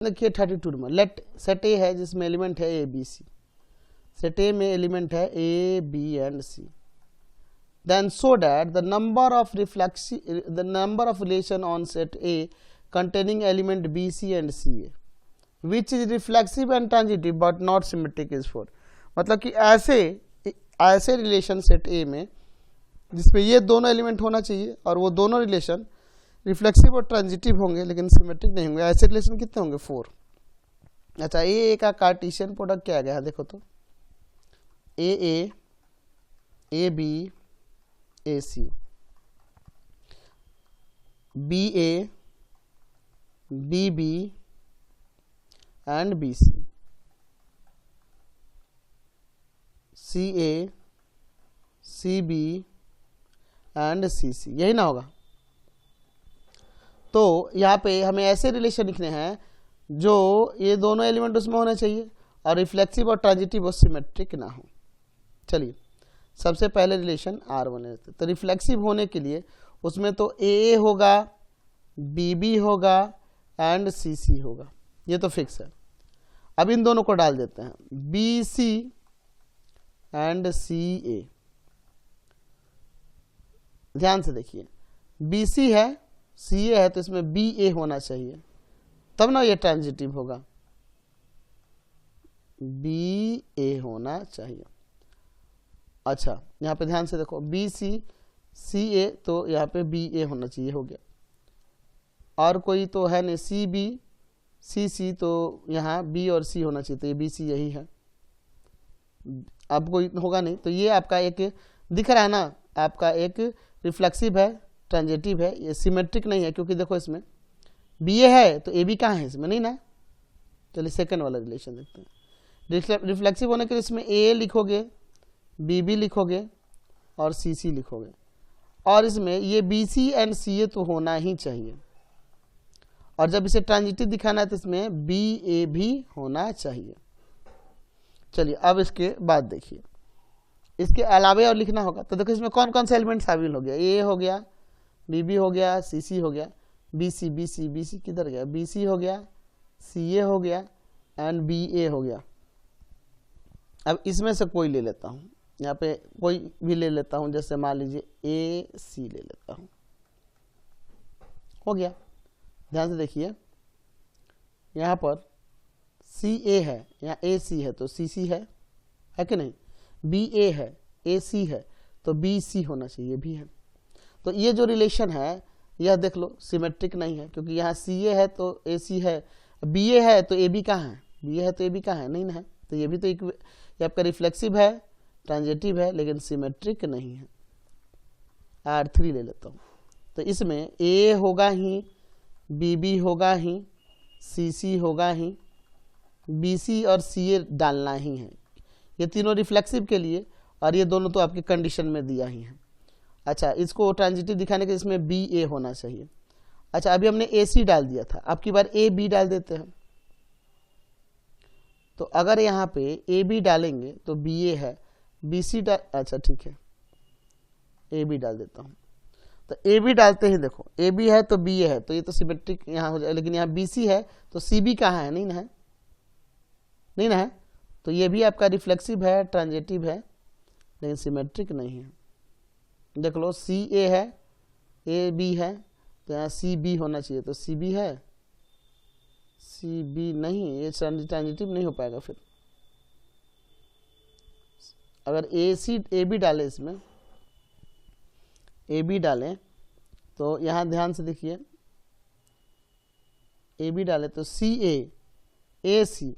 देखिए 32 number, late set ए है जिसमें एलिमेंट है ए बी सी, सेट ए में एलिमेंट है A B and C, then so that the number of relation on set A containing element B, C and C A which is reflexive and transitive but not symmetric is 4। मतलब कि ऐसे relation set ए में जिसमें ये दोनों element होना चाहिए और वो दोनों रिलेशन रिफ्लेक्सिव और ट्रांजिटिव होंगे लेकिन सिमेट्रिक नहीं होंगे, ऐसे रिलेशन कितने होंगे 4। अच्छा, ए का कार्टेशियन प्रोडक्ट क्या आ गया देखो तो, A B A C, B A B B and B C, C A C B and C C, यही ना होगा। तो यहाँ पे हमें ऐसे रिलेशन लिखने हैं जो ये दोनों एलिमेंट उसमें होने चाहिए और रिफ्लेक्सिव और ट्रांजिटिव और सिमेट्रिक ना हो। चलिए सबसे पहले रिलेशन R1 है, तो रिफ्लेक्सिव होने के लिए उसमें तो ए होगा, बी बी होगा एंड सी सी होगा, ये तो फिक्स है। अब इन दोनों को डाल देते हैं, बी सी एंड सी ए। ध्यान से देखिए, बी सी है, सी ए है, तो इसमें बी ए होना चाहिए तब ना ये ट्रांजिटिव होगा, बी ए होना चाहिए। अच्छा, यहाँ पे ध्यान से देखो, बी सी सी ए, तो यहाँ पे बी ए होना चाहिए, हो गया। और कोई तो है नहीं, सी बी सी सी, तो यहाँ बी और सी होना चाहिए, तो ये बी सी यही है। अब कोई होगा नहीं, तो ये आपका एक दिख रहा है ना, आपका एक रिफ्लेक्सिव है, ट्रांजिटिव है, ये सिमेट्रिक नहीं है क्योंकि देखो इसमें बी ए है तो ए बी कहाँ है, इसमें नहीं ना। चलिए सेकंड वाला रिलेशन देखते हैं। रिफ्लेक्सिव होने के लिए इसमें ए लिखोगे, बी बी लिखोगे और सी सी लिखोगे, और इसमें ये बी सी एंड सी ए तो होना ही चाहिए, और जब इसे ट्रांजिटिव दिखाना है तो इसमें बी ए भी होना चाहिए। चलिए अब इसके बाद देखिए, इसके अलावे और लिखना होगा, तो देखो इसमें कौन कौन से एलिमेंट शामिल हो गया, ए हो गया, बी बी हो गया, सी सी हो गया, B C B C B C किधर गया, बी सी हो गया, सी ए हो गया एंड बी ए हो गया। अब इसमें से कोई ले लेता हूँ, यहाँ पे कोई भी ले लेता हूँ, जैसे मान लीजिए ए सी ले लेता हूँ, हो गया। ध्यान से देखिए, यहाँ पर सी ए है, यहाँ ए सी है तो सी सी है कि नहीं, बी ए है, ए सी है तो बी सी होना चाहिए, भी है। तो ये जो रिलेशन है यह देख लो सिमेट्रिक नहीं है, क्योंकि यहाँ सी ए है तो ए सी है, बी ए है तो ए बी कहाँ है, बी ए है तो ए बी कहाँ है, नहीं ना है। तो ये भी तो एक ये आपका रिफ्लेक्सिव है, ट्रांजिटिव है, लेकिन सिमेट्रिक नहीं है। R3 ले लेता हूँ, तो इसमें ए होगा ही, बी बी होगा ही, सी सी होगा ही, बी सी और सी ए डालना ही है, ये तीनों रिफ्लेक्सिव के लिए, और ये दोनों तो आपके कंडीशन में दिया ही है। अच्छा, इसको ट्रांजिटिव दिखाने के इसमें बी ए होना चाहिए। अच्छा, अभी हमने ए सी डाल दिया था, अब की बार ए बी डाल देते हैं। तो अगर यहाँ पे ए बी डालेंगे तो बी ए है, बी सी डाल, अच्छा ठीक है, ए बी डाल देता हूँ। तो ए बी डालते ही देखो, ए बी है तो बी ए है, तो ये तो सिमेट्रिक यहाँ हो जाए, लेकिन यहाँ बी सी है तो सी बी कहाँ है, नहीं ना है, नहीं ना है। तो ये भी आपका रिफ्लेक्सिव है, ट्रांजिटिव है, लेकिन सिमेट्रिक नहीं है। देख लो, सी ए है, ए बी है, तो यहाँ सी बी होना चाहिए, तो सी बी है, सी बी नहीं, ये ट्रांजिटिव नहीं हो पाएगा। फिर अगर ए सी ए बी डाले, इसमें ए बी डालें तो यहाँ ध्यान से देखिए, ए बी डाले तो सी ए सी,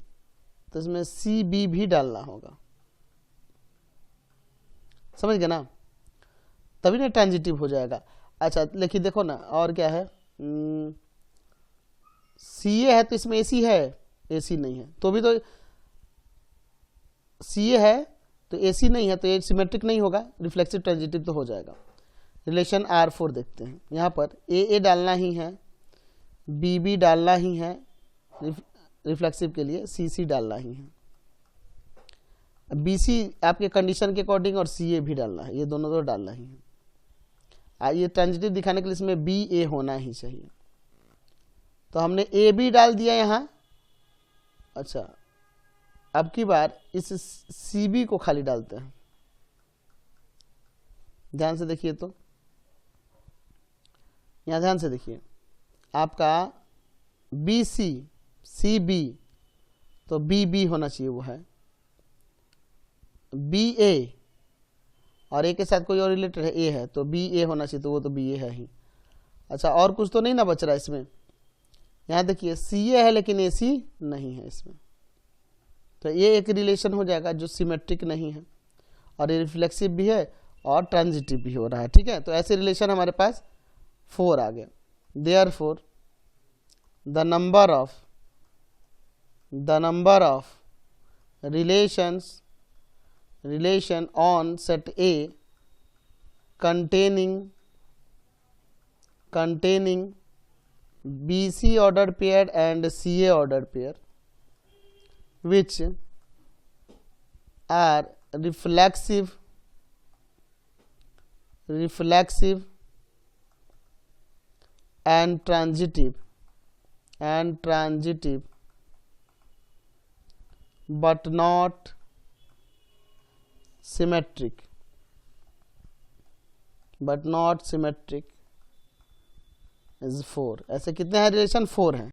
तो इसमें सी बी भी डालना होगा, समझ गए ना, तभी ना ट्रांजिटिव हो जाएगा। अच्छा लेकिन देखो ना, और क्या है, सी ए है तो इसमें ए सी है, ए सी नहीं है, तो भी तो सी ए है तो ए सी नहीं है, तो ये सिमेट्रिक नहीं होगा, रिफ्लेक्सिव ट्रांजिटिव तो हो जाएगा। रिलेशन R4 देखते हैं, यहाँ पर ए डालना ही है, बी बी डालना ही है रिफ्लेक्सिव के लिए, सी सी डालना ही है, बी सी आपके कंडीशन के अकॉर्डिंग, और सी ए भी डालना है, ये दोनों तो डालना ही है। ये ट्रांजिटिव दिखाने के लिए इसमें बी ए होना ही चाहिए, तो हमने ए बी डाल दिया यहाँ, अच्छा, अब की बार इस सी बी को खाली डालते हैं। ध्यान से देखिए, तो यहाँ ध्यान से देखिए, आपका बी सी सी बी, तो बी बी होना चाहिए, वो है बी ए, और ए के साथ कोई और रिलेटेड है, ए है, तो बी ए होना चाहिए, तो वो तो बी ए है ही। अच्छा, और कुछ तो नहीं ना बच रहा इसमें। यहाँ देखिए सी ए है लेकिन ए सी नहीं है इसमें, तो ये एक रिलेशन हो जाएगा जो सिमेट्रिक नहीं है, और ये रिफ्लेक्सिव भी है और ट्रांजिटिव भी हो रहा है। ठीक है, तो ऐसे रिलेशन हमारे पास 4 आ गए। Therefore the number of relation on set A containing BC ordered pair and CA ordered pair which are reflexive and transitive but not symmetric is 4। ऐसे कितने हैं रिलेशन? 4 हैं।